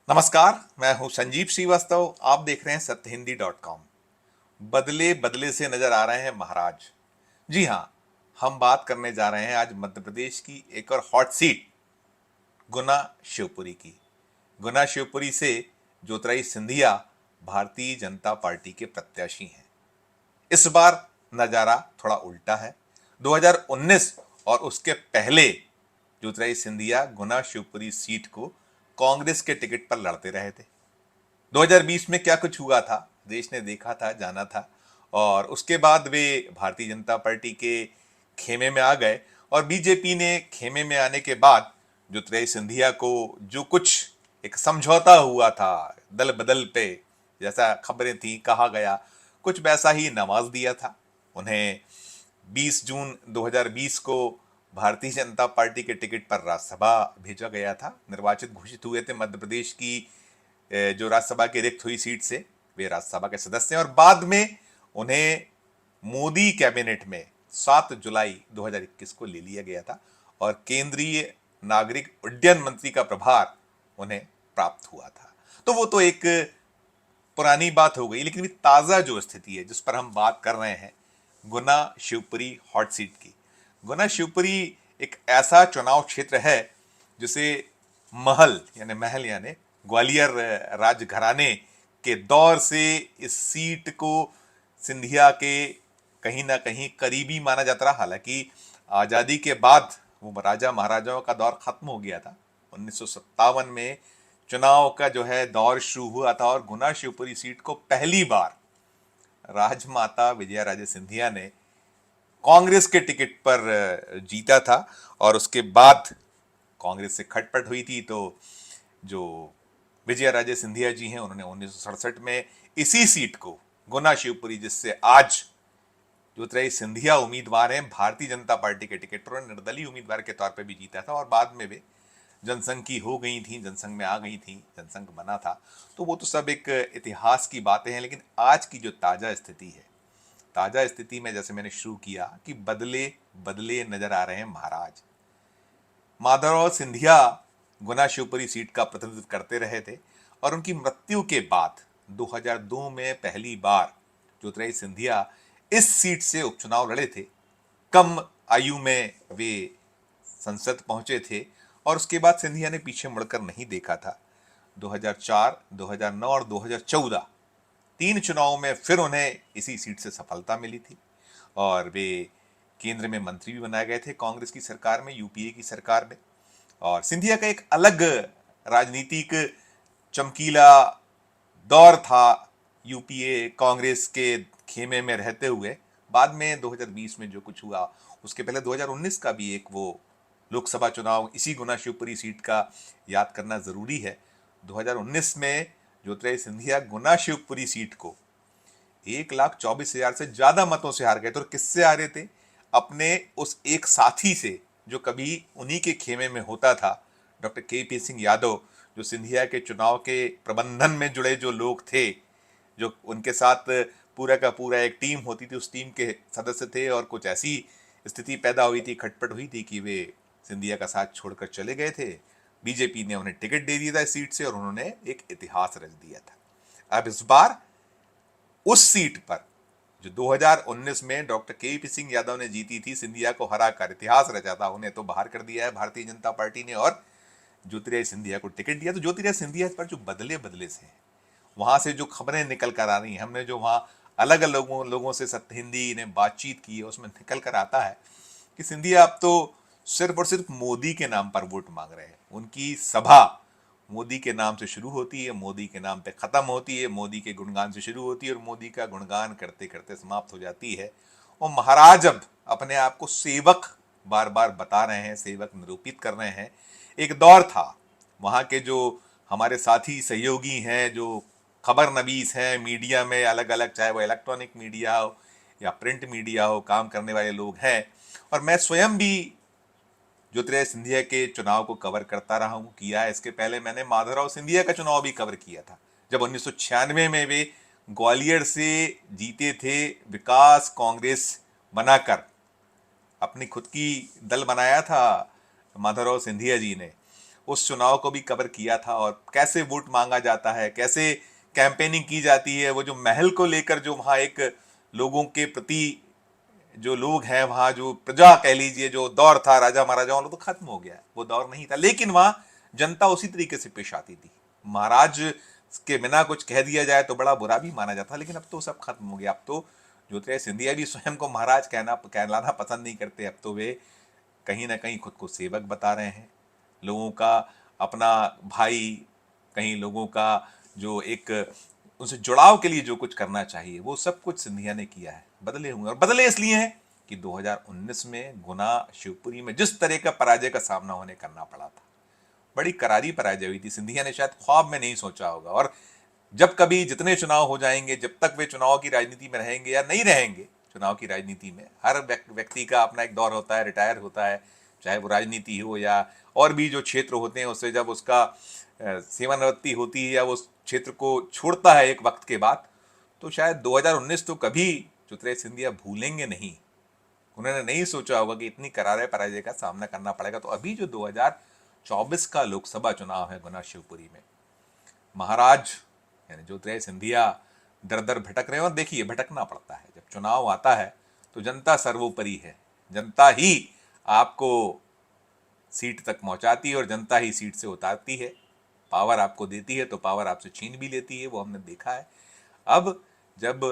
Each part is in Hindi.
नमस्कार। मैं हूं संजीव श्रीवास्तव। आप देख रहे हैं सत्यहिंदी.com। बदले बदले से नजर आ रहे हैं महाराज। जी हां, हम बात करने जा रहे हैं आज मध्य प्रदेश की एक और हॉट सीट गुना शिवपुरी की। गुना शिवपुरी से ज्योतिरादित्य सिंधिया भारतीय जनता पार्टी के प्रत्याशी हैं। इस बार नजारा थोड़ा उल्टा है। 2019 और उसके पहले ज्योतिरादित्य सिंधिया गुना शिवपुरी सीट को कांग्रेस के टिकट पर लड़ते रहे थे। 2020 में क्या कुछ हुआ था देश ने देखा था, जाना था। और उसके बाद वे भारतीय जनता पार्टी के खेमे में आ गए और बीजेपी ने खेमे में आने के बाद ज्योतिरादित्य सिंधिया को जो कुछ एक समझौता हुआ था दल बदल पे, जैसा खबरें थी कहा गया, कुछ वैसा ही नवाज दिया था। उन्हें 20 जून 2020 को भारतीय जनता पार्टी के टिकट पर राज्यसभा भेजा गया था। निर्वाचित घोषित हुए थे मध्य प्रदेश की जो राज्यसभा की रिक्त हुई सीट से। वे राज्यसभा के सदस्य हैं और बाद में उन्हें मोदी कैबिनेट में 7 जुलाई 2021 को ले लिया गया था और केंद्रीय नागरिक उड्डयन मंत्री का प्रभार उन्हें प्राप्त हुआ था। तो वो तो एक पुरानी बात हो गई, लेकिन ताजा जो स्थिति है जिस पर हम बात कर रहे हैं, गुना शिवपुरी हॉट सीट की। गुना शिवपुरी एक ऐसा चुनाव क्षेत्र है जिसे महल यानी ग्वालियर राजघराने के दौर से इस सीट को सिंधिया के कहीं ना कहीं करीबी माना जाता रहा। हालांकि आजादी के बाद वो राजा महाराजाओं का दौर खत्म हो गया था। 1957 में चुनाव का जो है दौर शुरू हुआ था और गुना शिवपुरी सीट को पहली बार राजमाता विजया राजे सिंधिया ने कांग्रेस के टिकट पर जीता था। और उसके बाद कांग्रेस से खटपट हुई थी, तो जो विजया राजे सिंधिया जी हैं उन्होंने 1967 में इसी सीट को गुना शिवपुरी, जिससे आज ज्योतिरादित्य सिंधिया उम्मीदवार हैं भारतीय जनता पार्टी के टिकट पर, निर्दलीय उम्मीदवार के तौर पर भी जीता था। और बाद में वे जनसंघ की हो गई थी, जनसंघ में आ गई थी, जनसंघ बना था। तो वो तो सब एक इतिहास की बातें हैं। लेकिन आज की जो ताजा स्थिति है, ताजा स्थिति में जैसे मैंने शुरू किया कि बदले बदले नजर आ रहे हैं महाराज। माधवराव सिंधिया गुना शिवपुरी सीट का प्रतिनिधित्व करते रहे थे और उनकी मृत्यु के बाद 2002 में पहली बार ज्योतिरादित्य सिंधिया इस सीट से उपचुनाव लड़े थे। कम आयु में वे संसद पहुंचे थे और उसके बाद सिंधिया ने पीछे मुड़कर नहीं देखा था। 2004, 2009 और 2014 तीन चुनावों में फिर उन्हें इसी सीट से सफलता मिली थी और वे केंद्र में मंत्री भी बनाए गए थे कांग्रेस की सरकार में, यूपीए की सरकार में। और सिंधिया का एक अलग राजनीतिक चमकीला दौर था यूपीए कांग्रेस के खेमे में रहते हुए। बाद में 2020 में जो कुछ हुआ, उसके पहले 2019 का भी एक वो लोकसभा चुनाव इसी गुना शिवपुरी सीट का याद करना जरूरी है। 2019 में ज्योतिरादित्य सिंधिया गुना शिवपुरी सीट को 1,24,000 से ज्यादा मतों से हार गए थे। और किससे हारे थे? अपने उस एक साथी से जो कभी उन्हीं के खेमे में होता था, डॉक्टर के पी सिंह यादव, जो सिंधिया के चुनाव के प्रबंधन में जुड़े जो लोग थे, जो उनके साथ पूरा का पूरा एक टीम होती थी, उस टीम के सदस्य थे। और कुछ ऐसी स्थिति पैदा हुई थी, खटपट हुई थी कि वे सिंधिया का साथ छोड़कर चले गए थे। बीजेपी ने उन्हें टिकट दे दिया था इस सीट से और उन्होंने एक इतिहास रच दिया था। अब इस बार उस सीट पर जो 2019 में डॉक्टर के पी सिंह यादव ने जीती थी, सिंधिया को हराकर इतिहास रचा था, उन्हें तो बाहर कर दिया है भारतीय जनता पार्टी ने और ज्योतिरादित्य सिंधिया को टिकट दिया। तो ज्योतिरादित्य सिंधिया पर जो बदले बदले से वहां से जो खबरें निकल कर आ रही हैं, हमने जो वहां अलग अलग लोगों से सत्य हिंदी ने बातचीत की है, उसमें निकल कर आता है कि सिंधिया अब तो सिर्फ और सिर्फ मोदी के नाम पर वोट मांग रहे हैं। उनकी सभा मोदी के नाम से शुरू होती है, मोदी के नाम पे खत्म होती है, मोदी के गुणगान से शुरू होती है और मोदी का गुणगान करते करते समाप्त हो जाती है। और महाराज अब अपने आप को सेवक बार बार बता रहे हैं, सेवक निरूपित कर रहे हैं। एक दौर था वहां के जो हमारे साथी सहयोगी हैं, जो खबर नवीस हैं मीडिया में अलग अलग, चाहे वो इलेक्ट्रॉनिक मीडिया हो या प्रिंट मीडिया हो, काम करने वाले लोग हैं। और मैं स्वयं भी ज्योतिरादित्य सिंधिया के चुनाव को कवर करता रहा हूं, किया है। इसके पहले मैंने माधवराव सिंधिया का चुनाव भी कवर किया था, जब 1996 में वे ग्वालियर से जीते थे विकास कांग्रेस बनाकर। अपनी खुद की दल बनाया था माधवराव सिंधिया जी ने उस चुनाव को भी कवर किया था और कैसे वोट मांगा जाता है, कैसे कैंपेनिंग की जाती है, वो जो महल को लेकर जो वहाँ एक लोगों के प्रति जो लोग हैं वहाँ, जो प्रजा कह लीजिए, जो दौर था राजा महाराजाओं वाला, तो खत्म हो गया है, वो दौर नहीं था। लेकिन वहाँ जनता उसी तरीके से पेश आती थी। महाराज के बिना कुछ कह दिया जाए तो बड़ा बुरा भी माना जाता, लेकिन अब तो सब खत्म हो गया। अब तो ज्योतिरादित्य सिंधिया भी स्वयं को महाराज कहलाना पसंद नहीं करते। अब तो वे कहीं ना कहीं खुद को सेवक बता रहे हैं, लोगों का अपना भाई, कहीं लोगों का जो एक उनसे जुड़ाव के लिए जो कुछ करना चाहिए वो सब कुछ सिंधिया ने किया है। बदले होंगे, और बदले इसलिए हैं कि 2019 में गुना शिवपुरी में जिस तरह का पराजय का सामना होने करना पड़ा था, बड़ी करारी पराजय हुई थी। सिंधिया ने शायद ख्वाब में नहीं सोचा होगा। और जब कभी जितने चुनाव हो जाएंगे, जब तक वे चुनाव की राजनीति में रहेंगे या नहीं रहेंगे, चुनाव की राजनीति में हर व्यक्ति का अपना एक दौर होता है, रिटायर होता है, चाहे वो राजनीति हो या और भी जो क्षेत्र होते हैं, उससे जब उसका सेवानिवृत्ति होती है या वो उस क्षेत्र को छोड़ता है एक वक्त के बाद, तो शायद 2019 तो कभी ज्योतिरादित्य सिंधिया भूलेंगे नहीं। उन्होंने नहीं सोचा होगा कि इतनी करारे पराजय का सामना करना पड़ेगा। तो अभी जो 2024 का लोकसभा चुनाव है गुना शिवपुरी में, महाराज यानी ज्योतिरादित्य सिंधिया दर दर भटक रहे हैं। और देखिए, भटकना पड़ता है, जब चुनाव आता है तो जनता सर्वोपरि है, जनता ही आपको सीट तक पहुंचाती है और जनता ही सीट से उतारती है। पावर आपको देती है तो पावर आपसे छीन भी लेती है, वो हमने देखा है। अब जब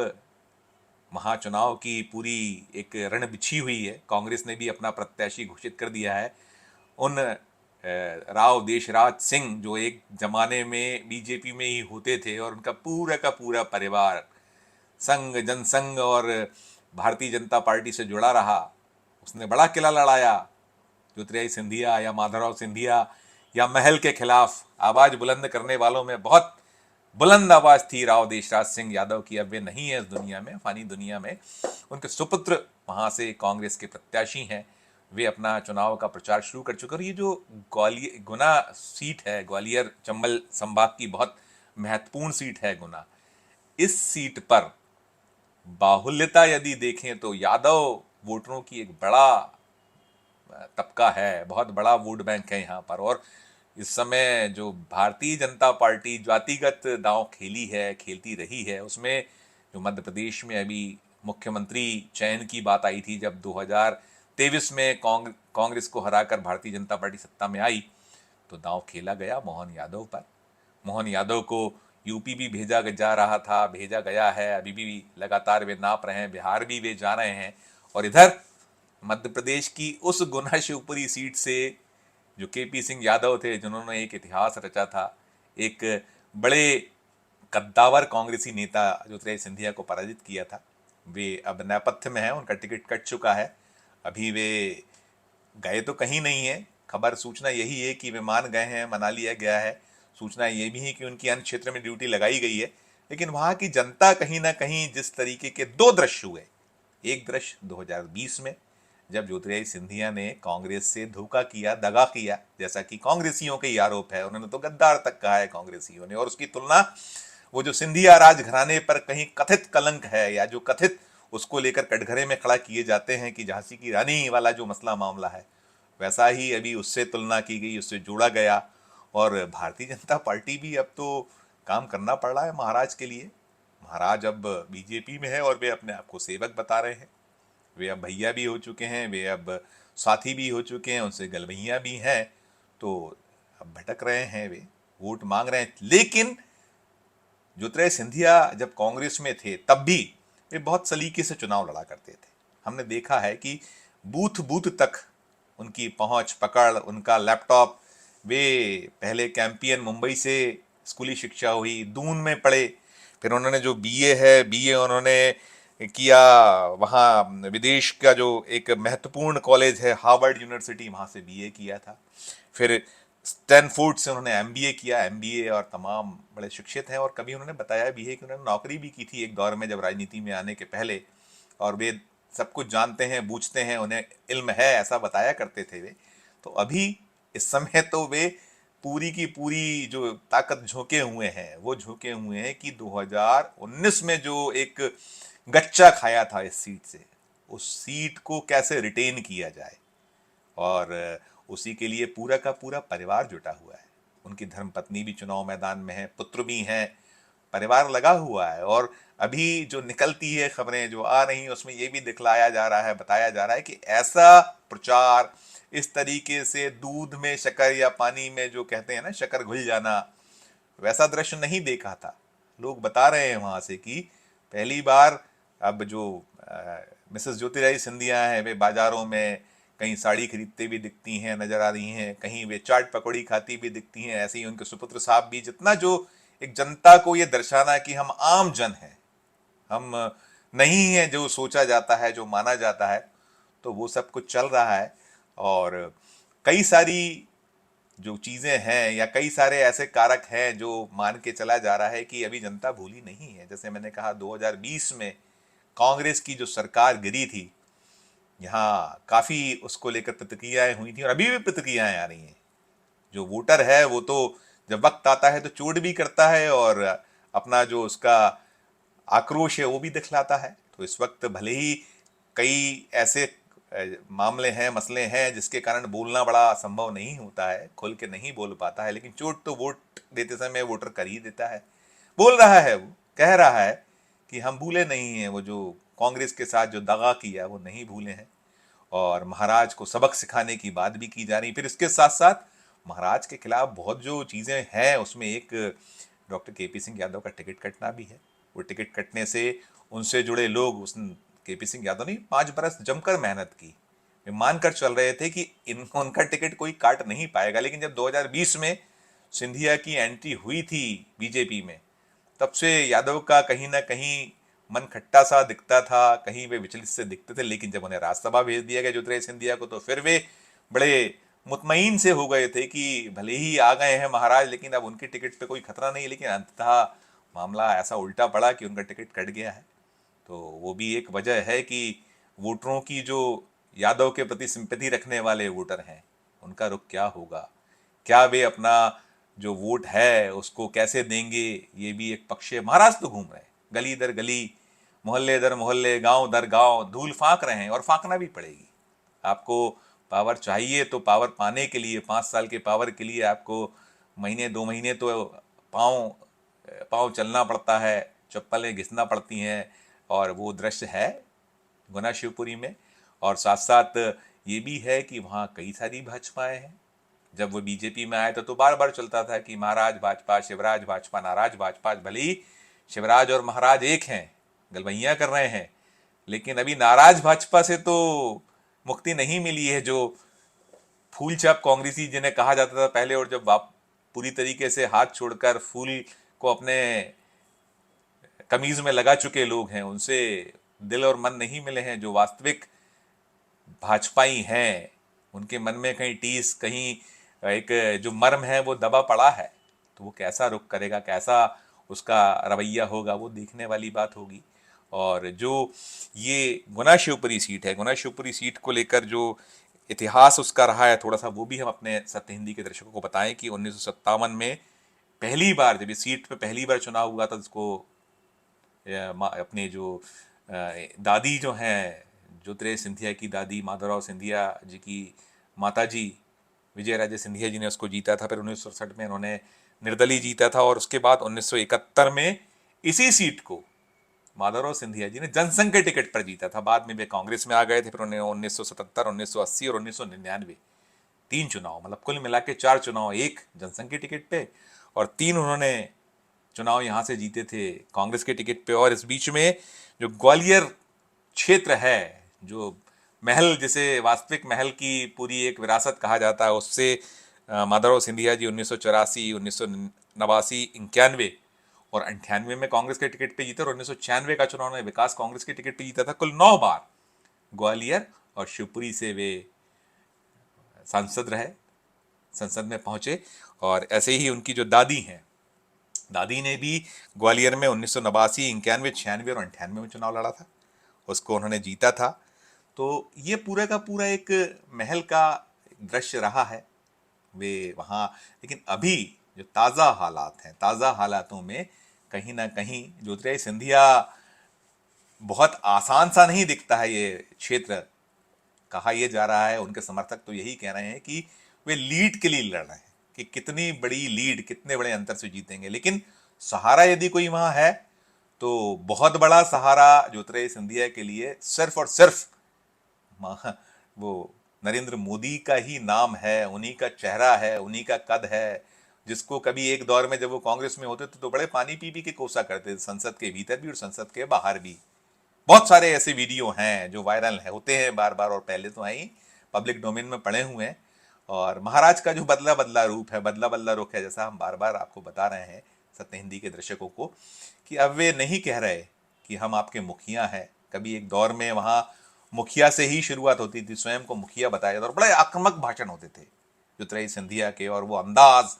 महाचुनाव की पूरी एक रण बिछी हुई है, कांग्रेस ने भी अपना प्रत्याशी घोषित कर दिया है। उन राव देशराज सिंह जो एक जमाने में बीजेपी में ही होते थे और उनका पूरा का पूरा परिवार संघ जनसंघ और भारतीय जनता पार्टी से जुड़ा रहा, उसने बड़ा किला लड़ाया। ज्योतिरादित्य सिंधिया या माधवराव सिंधिया या महल के खिलाफ आवाज बुलंद करने वालों में बहुत बुलंद आवाज थी राव देशराज सिंह यादव की। अब वे नहीं है इस दुनिया में, फानी दुनिया में। उनके सुपुत्र वहां से कांग्रेस के प्रत्याशी हैं, वे अपना चुनाव का प्रचार शुरू कर चुके। और ये जो ग्वालियर गुना सीट है, ग्वालियर चंबल संभाग की बहुत महत्वपूर्ण सीट है गुना, इस सीट पर बाहुल्यता यदि देखें तो यादव वोटरों की एक बड़ा तबका है, बहुत बड़ा वोट बैंक है यहाँ पर। और इस समय जो भारतीय जनता पार्टी जातिगत दांव खेलती रही है, उसमें जो मध्य प्रदेश में अभी मुख्यमंत्री चयन की बात आई थी, जब 2023 में कांग्रेस को हराकर भारतीय जनता पार्टी सत्ता में आई, तो दांव खेला गया मोहन यादव पर। मोहन यादव को यूपी भी भेजा गया है, अभी भी लगातार वे नाप रहे हैं, बिहार भी वे जा रहे हैं। और इधर मध्य प्रदेश की उस गुना शिवपुरी सीट से जो केपी सिंह यादव थे, जिन्होंने एक इतिहास रचा था, एक बड़े कद्दावर कांग्रेसी नेता ज्योतिरादित्य सिंधिया को पराजित किया था, वे अब नेपथ्य में हैं, उनका टिकट कट चुका है। अभी वे गए तो कहीं नहीं है, खबर सूचना यही है कि वे मान गए हैं, मना लिया गया है। सूचना ये भी है कि उनकी अन्य क्षेत्र में ड्यूटी लगाई गई है। लेकिन वहाँ की जनता कहीं ना कहीं जिस तरीके के दो दृश्य हुए, एक दृश्य 2020 में जब ज्योतिरादित्य सिंधिया ने कांग्रेस से धोखा किया, दगा किया, जैसा कि कांग्रेसियों के ही आरोप है, उन्होंने तो गद्दार तक कहा है कांग्रेसियों ने। और उसकी तुलना वो जो सिंधिया राज घराने पर कहीं कथित कलंक है या जो कथित उसको लेकर कटघरे में खड़ा किए जाते हैं कि झांसी की रानी वाला जो मसला मामला है, वैसा ही अभी उससे तुलना की गई, उससे जोड़ा गया। और भारतीय जनता पार्टी भी अब तो काम करना पड़ रहा है महाराज के लिए। महाराज अब बीजेपी में है और वे अपने आप को सेवक बता रहे हैं। वे अब भैया भी हो चुके हैं, वे अब साथी भी हो चुके हैं, उनसे गलभैया भी हैं। तो अब भटक रहे हैं, वे वोट मांग रहे हैं। लेकिन ज्योतिरादित्य सिंधिया जब कांग्रेस में थे तब भी वे बहुत सलीके से चुनाव लड़ा करते थे। हमने देखा है कि बूथ बूथ तक उनकी पहुंच पकड़, उनका लैपटॉप, वे पहले कैंपियन मुंबई से स्कूली शिक्षा हुई, दून में पढ़े, फिर उन्होंने जो बीए उन्होंने किया वहाँ विदेश का जो एक महत्वपूर्ण कॉलेज है हार्वर्ड यूनिवर्सिटी, वहाँ से बीए किया था। फिर स्टैनफोर्ड से उन्होंने एमबीए किया, एमबीए और तमाम बड़े शिक्षित हैं। और कभी उन्होंने बताया भी है कि उन्होंने नौकरी भी की थी एक दौर में जब राजनीति में आने के पहले, और वे सब कुछ जानते हैं, बूझते हैं, उन्हें इल्म है, ऐसा बताया करते थे वे। तो अभी इस समय तो वे पूरी की पूरी जो ताकत झोंके हुए हैं, वो झोंके हुए हैं कि 2019 में जो एक गच्चा खाया था इस सीट से, उस सीट को कैसे रिटेन किया जाए। और उसी के लिए पूरा का पूरा परिवार जुटा हुआ है। उनकी धर्मपत्नी भी चुनाव मैदान में है, पुत्र भी हैं, परिवार लगा हुआ है। और अभी जो निकलती है खबरें जो आ रही हैं उसमें ये भी दिखलाया जा रहा है, बताया जा रहा है कि ऐसा प्रचार, इस तरीके से दूध में शक्कर या पानी में जो कहते हैं ना शक्कर घुल जाना, वैसा दृश्य नहीं देखा था। लोग बता रहे हैं वहां से कि पहली बार अब जो मिसेस ज्योतिरादित्य सिंधिया हैं वे बाजारों में कहीं साड़ी खरीदते भी दिखती हैं, नजर आ रही हैं, कहीं वे चाट पकौड़ी खाती भी दिखती हैं। ऐसे ही उनके सुपुत्र साहब भी, जितना जो एक जनता को ये दर्शाना कि हम आम जन हैं, हम नहीं हैं जो सोचा जाता है, जो माना जाता है, तो वो सब कुछ चल रहा है। और कई सारी जो चीजें हैं या कई सारे ऐसे कारक हैं जो मान के चला जा रहा है कि अभी जनता भूली नहीं है। जैसे मैंने कहा 2020 में कांग्रेस की जो सरकार गिरी थी, यहाँ काफी उसको लेकर प्रतिक्रियाएं हुई थी और अभी भी प्रतिक्रियाएं आ रही हैं। जो वोटर है वो तो जब वक्त आता है तो चोट भी करता है और अपना जो उसका आक्रोश है वो भी दिखलाता है। तो इस वक्त भले ही कई ऐसे मामले हैं, मसले हैं जिसके कारण बोलना बड़ा संभव नहीं होता है, खुल के नहीं बोल पाता है, लेकिन चोट तो वोट देते समय वोटर कर ही देता है। बोल रहा है, वो कह रहा है कि हम भूले नहीं हैं, वो जो कांग्रेस के साथ जो दगा किया वो नहीं भूले हैं। और महाराज को सबक सिखाने की बात भी की जा रही। फिर इसके साथ साथ महाराज के खिलाफ बहुत जो चीजें हैं उसमें एक डॉक्टर केपी सिंह यादव का टिकट कटना भी है। वो टिकट कटने से उनसे जुड़े लोग, उस केपी सिंह यादव ने 5 बरस जमकर मेहनत की, वे मानकर चल रहे थे कि उनका टिकट कोई काट नहीं पाएगा। लेकिन जब 2020 में सिंधिया की एंट्री हुई थी बीजेपी में, तब से यादव का कहीं ना कहीं मन खट्टा सा दिखता था, कहीं वे विचलित से दिखते थे। लेकिन जब उन्हें राज्यसभा भेज दिया गया ज्योतिरादित्य सिंधिया को, तो फिर वे बड़े मुतमईन से हो गए थे कि भले ही आ गए हैं महाराज, लेकिन अब उनके टिकट पे कोई खतरा नहीं। लेकिन अंततः मामला ऐसा उल्टा पड़ा कि उनका टिकट कट गया है। तो वो भी एक वजह है कि वोटरों की जो यादव के प्रति सिंपैथी रखने वाले वोटर हैं, उनका रुख क्या होगा, क्या वे अपना जो वोट है उसको कैसे देंगे, ये भी एक पक्ष है। महाराज तो घूम रहे हैं गली दर गली, मोहल्ले दर मोहल्ले, गांव दर गांव, धूल फांक रहे हैं और फांकना भी पड़ेगी। आपको पावर चाहिए तो पावर पाने के लिए, 5 साल के पावर के लिए आपको महीने 2 महीने तो पाँव पाँव चलना पड़ता है, चप्पलें घिसना पड़ती हैं। और वो दृश्य है गुना शिवपुरी में। और साथ साथ ये भी है कि वहाँ कई सारी भाजपाएं हैं। जब वो बीजेपी में आए तो बार बार चलता था कि महाराज भाजपा, शिवराज भाजपा, नाराज भाजपा। भले ही शिवराज और महाराज एक हैं, गलबैया कर रहे हैं, लेकिन अभी नाराज भाजपा से तो मुक्ति नहीं मिली है। जो फूल छाप कांग्रेसी जिन्हें कहा जाता था पहले, और जब आप पूरी तरीके से हाथ छोड़कर फूल को अपने कमीज में लगा चुके लोग हैं, उनसे दिल और मन नहीं मिले हैं। जो वास्तविक भाजपाई हैं उनके मन में कहीं टीस, कहीं एक जो मर्म है वो दबा पड़ा है। तो वो कैसा रुख करेगा, कैसा उसका रवैया होगा, वो देखने वाली बात होगी। और जो ये गुना शिवपुरी सीट है, गुना शिवपुरी सीट को लेकर जो इतिहास उसका रहा है थोड़ा सा, वो भी हम अपने सत्य हिंदी के दर्शकों को बताएं कि 1957 में पहली बार जब इस सीट पे पहली बार चुनाव हुआ था, जिसको अपने जो दादी जो हैं, ज्योतिरादित्य सिंधिया की दादी माधवराव सिंधिया जी की माताजी विजयराजे सिंधिया जी ने उसको जीता था। फिर 1967 में इन्होंने निर्दलीय जीता था। और उसके बाद 1971 में इसी सीट को माधवराव सिंधिया जी ने जनसंघ के टिकट पर जीता था। बाद में वे कांग्रेस में आ गए थे। फिर उन्होंने 1977, 1980 और 1999 3 चुनाव, मतलब कुल मिला के 4 चुनाव, एक जनसंघ के टिकट पे और 3 उन्होंने चुनाव यहाँ से जीते थे कांग्रेस के टिकट पे। और इस बीच में जो ग्वालियर क्षेत्र है, जो महल, जिसे वास्तविक महल की पूरी एक विरासत कहा जाता है, उससे माधवराव सिंधिया जी 1984, 1989, 91 और 98 में कांग्रेस के टिकट पे जीते। और 1996 का चुनाव में विकास कांग्रेस के टिकट पे जीता था। कुल 9 बार ग्वालियर और शिवपुरी से वे सांसद रहे, संसद में पहुंचे। और ऐसे ही उनकी जो दादी हैं, दादी ने भी ग्वालियर में 1989, 91, 96 और 98 में चुनाव लड़ा था, उसको उन्होंने जीता था। तो ये पूरा का पूरा एक महल का दृश्य रहा है वे वहाँ। लेकिन अभी जो ताज़ा हालात हैं, ताज़ा हालातों में कहीं ना कहीं कहा यह जा रहा है, उनके समर्थक तो यही कह रहे हैं कि वे लीड के लिए लड़ रहे हैं कि कितनी बड़ी लीड, कितने बड़े अंतर से जीतेंगे। लेकिन सहारा यदि कोई वहां है तो बहुत बड़ा सहारा ज्योतिरादित्य सिंधिया के लिए सिर्फ और सिर्फ वो नरेंद्र मोदी का ही नाम है, उन्हीं का चेहरा है, उन्हीं का कद है, जिसको कभी एक दौर में जब वो कांग्रेस में होते थे तो बड़े पानी पी पी के कोसा करते थे, संसद के भीतर भी और संसद के बाहर भी। बहुत सारे ऐसे वीडियो हैं जो वायरल है होते हैं बार बार, और पहले तो आई पब्लिक डोमेन में पड़े हुए हैं। और महाराज का जो बदला बदला रूप है, बदला बदला रुख है, जैसा हम बार बार आपको बता रहे हैं सत्य हिंदी के दर्शकों को, कि अब वे नहीं कह रहे कि हम आपके मुखिया हैं। कभी एक दौर में वहां मुखिया से ही शुरुआत होती थी, स्वयं को मुखिया बताया जाता और बड़े आक्रामक भाषण होते थे ज्योतिरादित्य सिंधिया के, और वो अंदाज,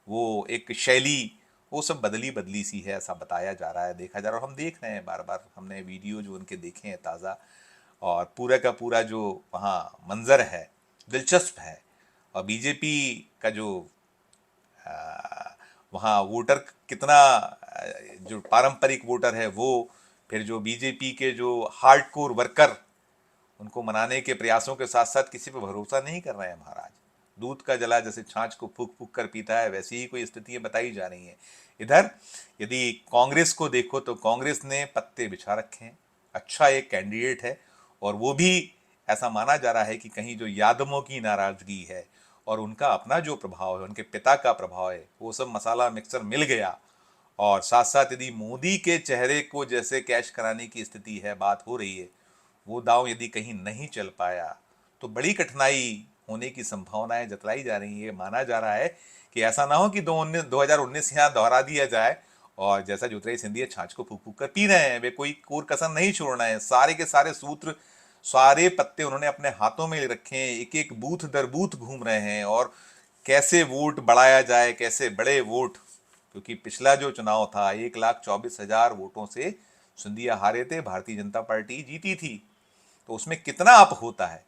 वो एक शैली, वो सब बदली बदली सी है, ऐसा बताया जा रहा है, देखा जा रहा है। और हम देख रहे हैं बार बार, हमने वीडियो जो उनके देखे हैं ताज़ा, और पूरा का पूरा जो वहाँ मंजर है दिलचस्प है। और बीजेपी का जो वहाँ वोटर कितना, जो पारंपरिक वोटर है वो, फिर जो बीजेपी के जो हार्डकोर वर्कर, उनको मनाने के प्रयासों के साथ साथ किसी पर भरोसा नहीं कर रहे हैं महाराज। दूध का जला जैसे छाछ को फूक फूक कर पीता है, वैसी ही कोई स्थितियां बताई जा रही हैं। इधर यदि कांग्रेस को देखो तो कांग्रेस ने पत्ते बिछा रखे हैं, अच्छा एक कैंडिडेट है, और वो भी ऐसा माना जा रहा है कि कहीं जो यादवों की नाराजगी है और उनका अपना जो प्रभाव है, उनके पिता का प्रभाव है, वो सब मसाला मिक्सर मिल गया। और साथ साथ यदि मोदी के चेहरे को जैसे कैश कराने की स्थिति है, बात हो रही है, वो दांव यदि कहीं नहीं चल पाया तो बड़ी कठिनाई होने की संभावनाएं जतलाई जा रही है। माना जा रहा है कि ऐसा ना हो कि 2019 यहाँ दोहरा दिया जाए, और जैसा ज्योतिरादित्य सिंधिया छाछ को फूक फूक कर पी रहे हैं, वे कोई कोर कसर नहीं छोड़ रहे हैं। सारे के सारे सूत्र, सारे पत्ते उन्होंने अपने हाथों में रखे हैं, एक एक बूथ दर बूथ घूम रहे हैं, और कैसे वोट बढ़ाया जाए, कैसे बड़े वोट, क्योंकि पिछला जो चुनाव था 1,24,000 वोटों से सिंधिया हारे थे, भारतीय जनता पार्टी जीती थी। तो उसमें कितना अप होता है,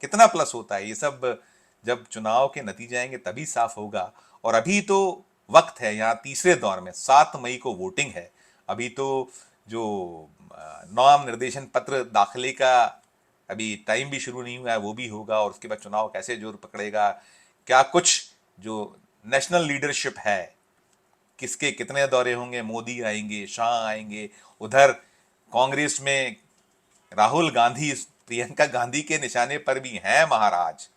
कितना प्लस होता है, ये सब जब चुनाव के नतीजे आएंगे तभी साफ होगा। और अभी तो वक्त है, यहाँ तीसरे दौर में 7 मई को वोटिंग है। अभी तो जो नाम निर्देशन पत्र दाखिले का अभी टाइम भी शुरू नहीं हुआ है, वो भी होगा। और उसके बाद चुनाव कैसे जोर पकड़ेगा, क्या कुछ जो नेशनल लीडरशिप है, किसके कितने दौरे होंगे, मोदी आएंगे, शाह आएंगे, उधर कांग्रेस में राहुल गांधी प्रियंका गांधी के निशाने पर भी हैं महाराज।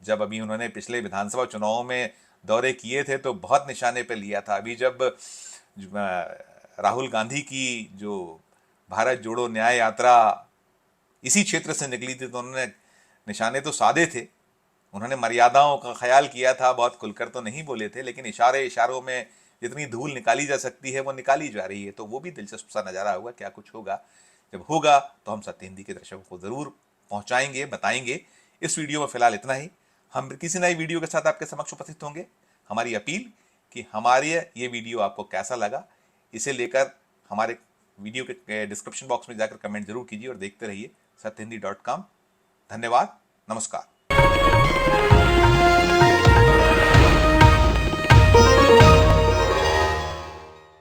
जब अभी उन्होंने पिछले विधानसभा चुनाव में दौरे किए थे तो बहुत निशाने पर लिया था। अभी जब राहुल गांधी की जो भारत जोड़ो न्याय यात्रा इसी क्षेत्र से निकली थी तो उन्होंने निशाने तो साधे थे, उन्होंने मर्यादाओं का ख्याल किया था, बहुत खुलकर तो नहीं बोले थे, लेकिन इशारे इशारों में जितनी धूल निकाली जा सकती है वो निकाली जा रही है। तो वो भी दिलचस्प सा नज़ारा होगा, क्या कुछ होगा। जब होगा तो हम सत्य हिंदी के दर्शकों को ज़रूर पहुंचाएंगे, बताएंगे। इस वीडियो में फिलहाल इतना ही, हम किसी नई वीडियो के साथ आपके समक्ष उपस्थित होंगे। हमारी अपील कि हमारे ये वीडियो आपको कैसा लगा, इसे लेकर हमारे वीडियो के डिस्क्रिप्शन बॉक्स में जाकर कमेंट जरूर कीजिए और देखते रहिए सत्यहिंदी.com। धन्यवाद, नमस्कार।